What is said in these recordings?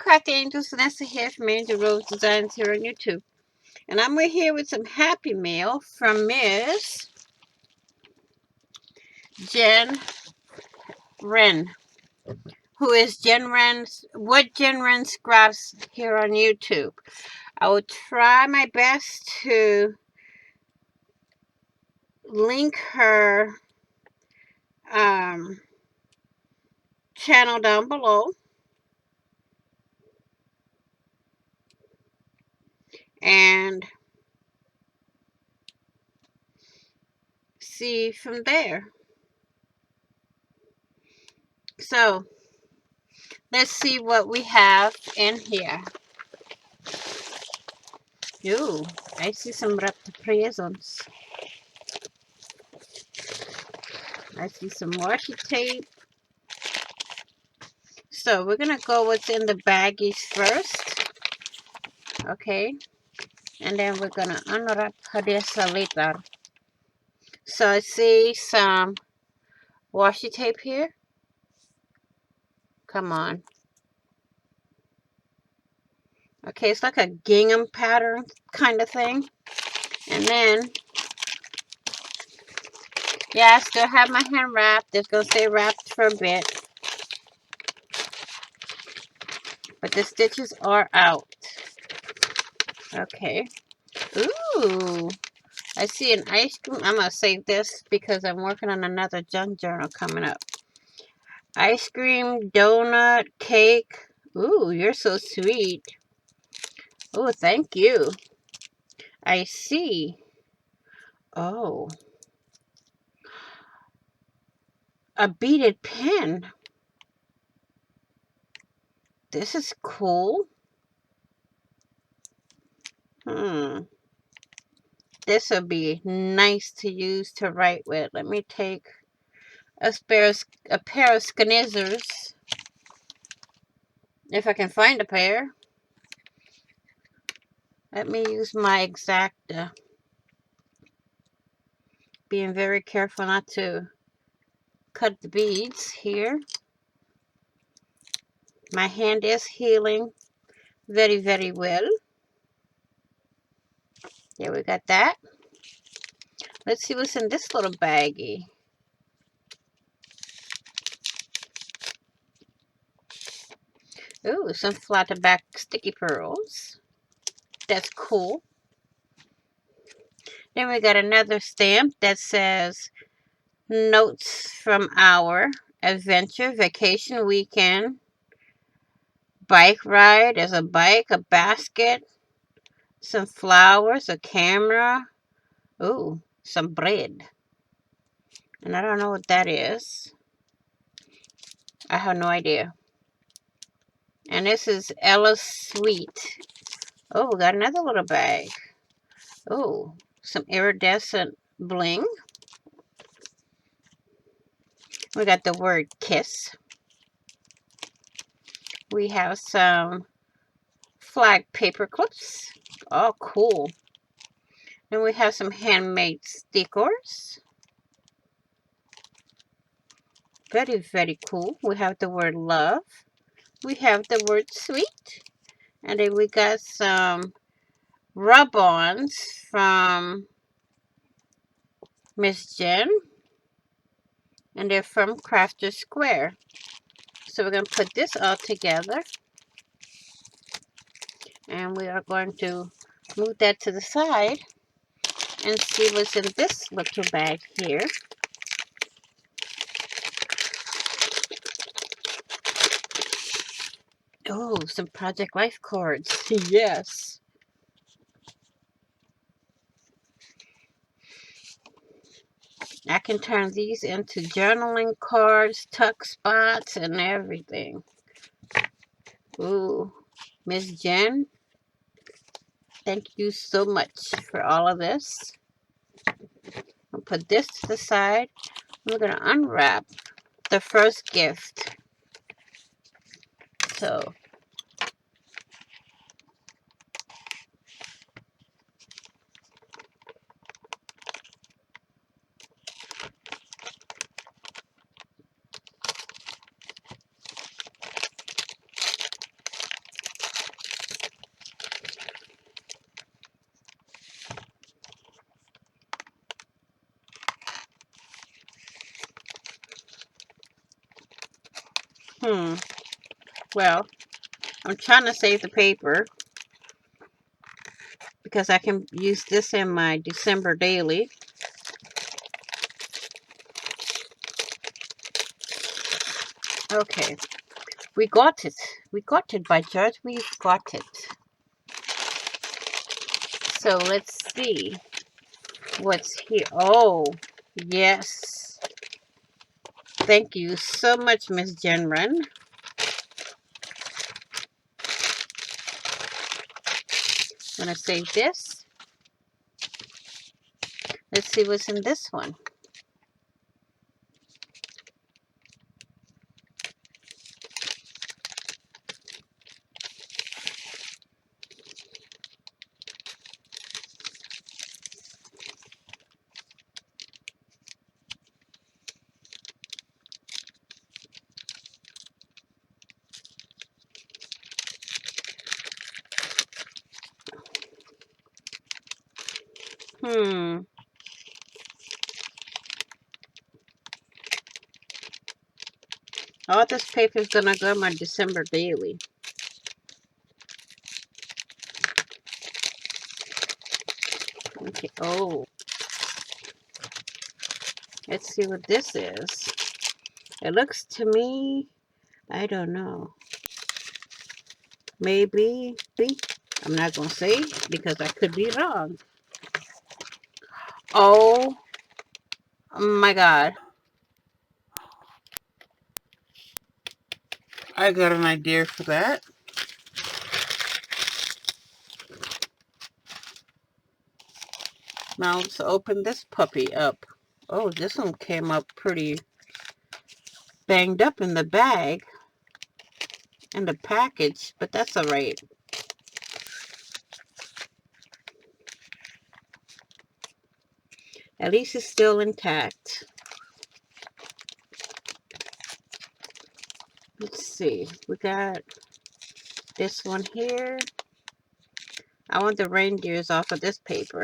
Crafty Angels, Vanessa here from Angel Rose Designs here on YouTube. And I'm here with some Happy Mail from Miss JenRen, who is JenRen Scraps here on YouTube. I will try my best to link her channel down below. And see from there. So, let's see what we have in here. Ooh, I see some wrapped presents. I see some washi tape. So we're going to go what's in the baggies first. Okay. And then we're going to unwrap this later. So I see some washi tape here. Come on. Okay, it's like a gingham pattern kind of thing. And then, yeah, I still have my hand wrapped. It's going to stay wrapped for a bit. But the stitches are out. Okay. Ooh. I see an ice cream. I'm going to save this because I'm working on another junk journal coming up. Ice cream, donut, cake. Ooh, you're so sweet. Oh, thank you. I see. Oh. A beaded pen. This is cool. This will be nice to use to write with. Let me take a pair of Sknizzers. If I can find a pair. Let me use my Exacta. Being very careful not to cut the beads here. My hand is healing very, very well. Yeah, we got that. Let's see what's in this little baggie. Ooh, some flat back sticky pearls. That's cool. Then we got another stamp that says notes from our adventure, vacation, weekend, bike ride. There's a bike, a basket, some flowers, a camera. Ooh, some bread. And I don't know what that is. I have no idea. And this is Ella's Sweet. Oh, we got another little bag. Oh, some iridescent bling. We got the word kiss. We have some flag paper clips. Oh, cool. And we have some handmade stickers. Very, very cool. We have the word love. We have the word sweet. And then we got some rub-ons from Miss Jen. And they're from Crafter Square. So we're going to put this all together. And we are going to move that to the side and see what's in this little bag here. Oh, some Project Life cards. Yes. I can turn these into journaling cards, tuck spots, and everything. Ooh, Miss Jen, thank you so much for all of this. I'll put this to the side. We're going to unwrap the first gift. So, Well, I'm trying to save the paper because I can use this in my December daily. Okay. We got it. We got it, by George. We got it. So let's see what's here. Oh, yes. Thank you so much, Miss JenRen. I'm going to save this. Let's see what's in this one. All this paper is going to go in my December daily. Okay. Oh. Let's see what this is. It looks to me, I don't know. Maybe. I'm not going to say because I could be wrong. Oh my God. I got an idea for that. Now let's open this puppy up. Oh, this one came up pretty banged up in the bag and the package, but that's all right. At least it's still intact. Let's see. We got this one here. I want the reindeers off of this paper.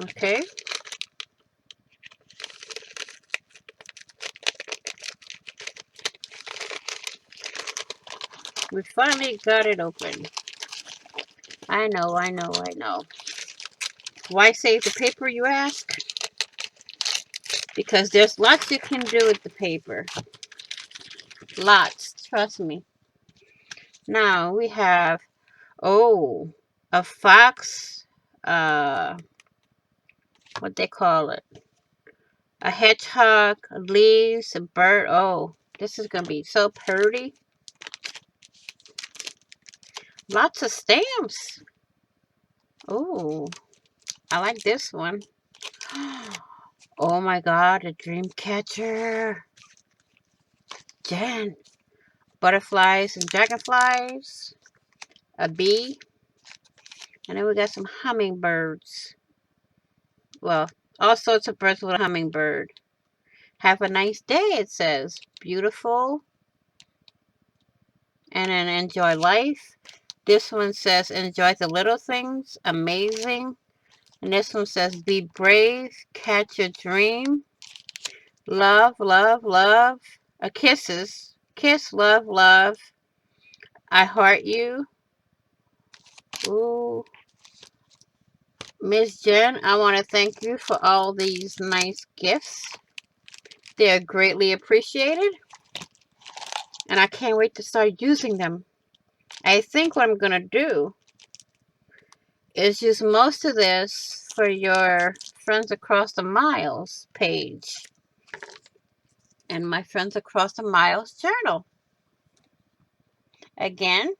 Okay. We finally got it open. I know. Why save the paper, you ask? Because there's lots you can do with the paper. Lots, trust me. Now we have, oh, a fox, what they call it? A hedgehog, leaves, a bird. Oh, this is going to be so pretty. Lots of stamps. Oh, I like this one. Oh my God, a dream catcher. Jen. Butterflies and dragonflies. A bee. And then we got some hummingbirds. Well, all sorts of birds with a hummingbird. Have a nice day, it says. Beautiful. And then enjoy life. This one says enjoy the little things. Amazing. And this one says be brave. Catch your dream. Love, love, love. Kisses. Kiss, love, love. I heart you. Ooh. Miss Jen, I want to thank you for all these nice gifts. They're greatly appreciated. And I can't wait to start using them. I think what I'm going to do is use most of this for your Friends Across the Miles page. And my Friends Across the Miles journal. Again,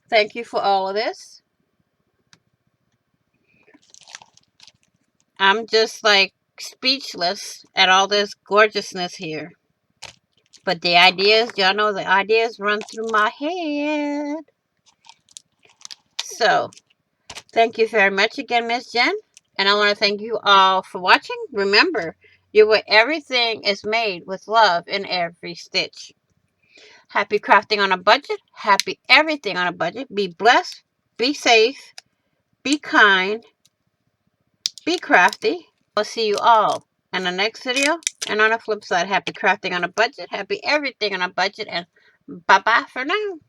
thank you for all of this. I'm just like speechless at all this gorgeousness here. But the ideas, y'all know the ideas run through my head. So, Thank you very much again, Miss Jen. And I want to thank you all for watching. Remember, you were everything is made with love in every stitch. Happy crafting on a budget. Happy everything on a budget. Be blessed. Be safe. Be kind. Be crafty. I'll see you all in the next video. And on the flip side, happy crafting on a budget. Happy everything on a budget. And bye-bye for now.